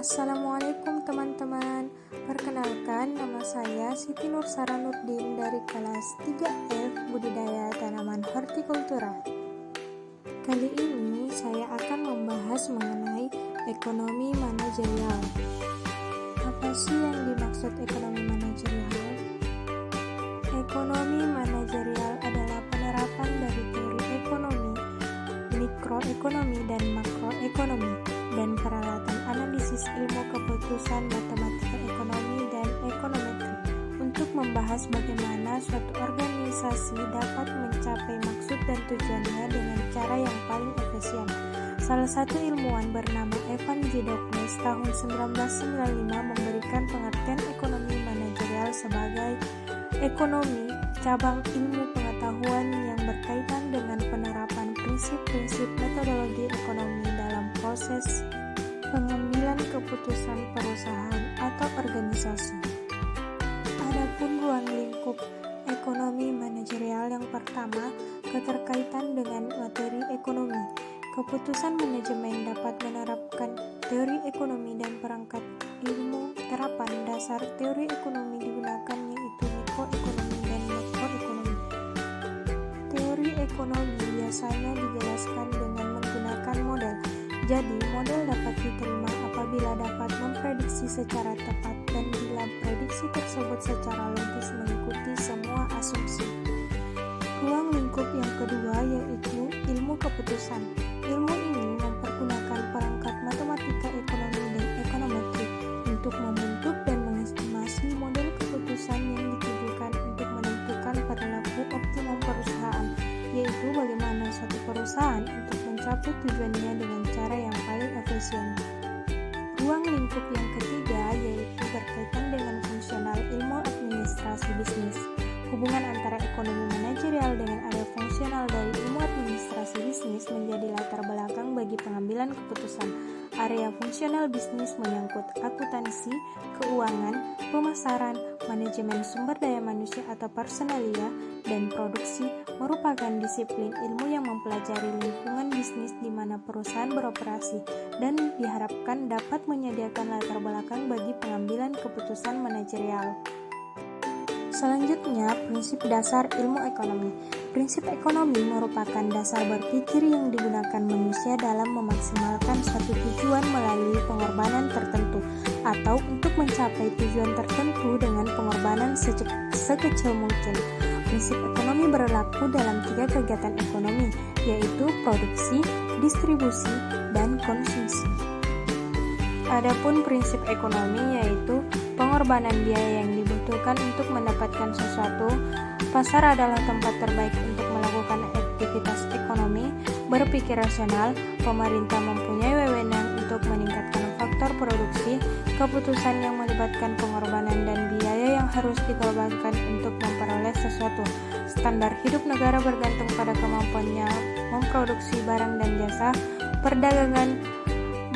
Assalamualaikum teman-teman. Perkenalkan, nama saya Siti Nursara Nurdin dari kelas 3F Budidaya Tanaman Hortikultura. Kali ini saya akan membahas mengenai ekonomi manajerial. Apa sih yang dimaksud ekonomi manajerial? Ekonomi manajerial adalah penerapan dari teori ekonomi, mikroekonomi dan makroekonomi, dan peralatan analisis ilmu keputusan matematika ekonomi dan ekonometri untuk membahas bagaimana suatu organisasi dapat mencapai maksud dan tujuannya dengan cara yang paling efisien. Salah satu ilmuwan bernama Evan J. Doknes tahun 1995 memberikan pengertian ekonomi manajerial sebagai ekonomi cabang ilmu pengetahuan yang berkaitan dengan penerapan prinsip-prinsip metodologi ekonomi dalam proses pengambilan keputusan perusahaan atau organisasi. Adapun ruang lingkup ekonomi manajerial yang pertama, keterkaitan dengan materi ekonomi. Keputusan manajemen dapat menerapkan teori ekonomi dan perangkat ilmu terapan dasar teori ekonomi digunakan yaitu mikroekonomi dan makroekonomi. Teori ekonomi biasanya dijelaskan dengan menggunakan model. Jadi, model dapat diterima apabila dapat memprediksi secara tepat dan bila prediksi tersebut secara logis mengikuti semua asumsi. Ruang lingkup yang kedua yaitu ilmu keputusan. Ilmu ini mempergunakan perangkat matematika ekonomi dan ekonometri untuk membentuk dan mengestimasi model keputusan yang ditujukan untuk menentukan perilaku optimum perusahaan, yaitu bagaimana suatu perusahaan untuk mencapai tujuannya dengan cara yang paling efisien. Ruang lingkup yang ketiga yaitu berkaitan dengan fungsional ilmu administrasi bisnis. Hubungan antara ekonomi manajerial dengan area fungsional dari ilmu administrasi bisnis menjadi latar belakang bagi pengambilan keputusan. Area fungsional bisnis menyangkut akuntansi, keuangan, pemasaran, manajemen sumber daya manusia atau personalia, dan produksi merupakan disiplin ilmu yang mempelajari lingkungan bisnis di mana perusahaan beroperasi dan diharapkan dapat menyediakan latar belakang bagi pengambilan keputusan manajerial. Selanjutnya, prinsip dasar ilmu ekonomi. Prinsip ekonomi merupakan dasar berpikir yang digunakan manusia dalam memaksimalkan suatu tujuan melalui pengorbanan tertentu atau untuk mencapai tujuan tertentu dengan pengorbanan sekecil mungkin. Prinsip ekonomi berlaku dalam 3 kegiatan ekonomi, yaitu produksi, distribusi, dan konsumsi. Adapun prinsip ekonomi yaitu pengorbanan biaya yang dibutuhkan untuk mendapatkan sesuatu. Pasar adalah tempat terbaik untuk melakukan aktivitas ekonomi. Berpikir rasional, pemerintah mempunyai wewenang untuk meningkatkan faktor produksi. Keputusan yang melibatkan pengorbanan dan biaya yang harus dikorbankan untuk memperoleh sesuatu. Standar hidup negara bergantung pada kemampuannya memproduksi barang dan jasa. Perdagangan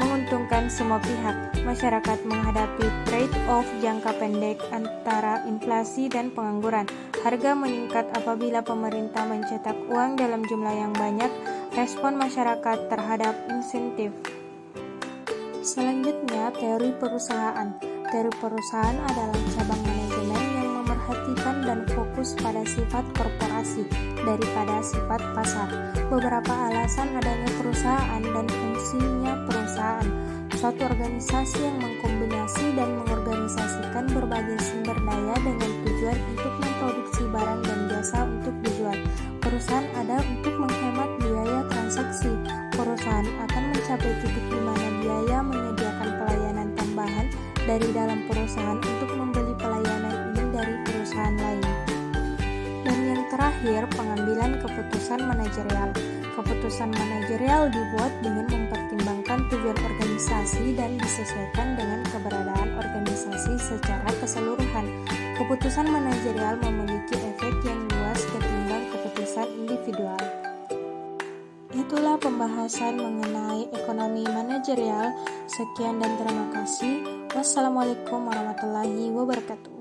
menguntungkan semua pihak. Masyarakat menghadapi trade-off jangka pendek antara inflasi dan pengangguran. Harga meningkat apabila pemerintah mencetak uang dalam jumlah yang banyak. Respon masyarakat terhadap insentif. Selanjutnya, teori perusahaan. Teori perusahaan adalah cabang manajemen yang memerhatikan dan fokus pada sifat korporasi daripada sifat pasar. Beberapa alasan adanya perusahaan dan fungsinya perusahaan. Suatu organisasi yang mengkombinasi dan mengorganisasikan berbagai sumber daya dengan tujuan untuk memproduksi barang dan jasa untuk dijual. Perusahaan ada untuk menghemat biaya transaksi. Perusahaan akan mencapai titik di mana biaya menyediakan pelayanan tambahan dari dalam perusahaan untuk membeli pelayanan ini dari perusahaan lain. Dan yang terakhir, pengambilan keputusan manajerial. Keputusan manajerial dibuat dengan mempertimbangkan tujuan organisasi dan disesuaikan dengan keberadaan organisasi secara keseluruhan. Keputusan manajerial memiliki efek yang luas ketimbang keputusan individual. Itulah pembahasan mengenai ekonomi manajerial. Sekian dan terima kasih. Wassalamualaikum warahmatullahi wabarakatuh.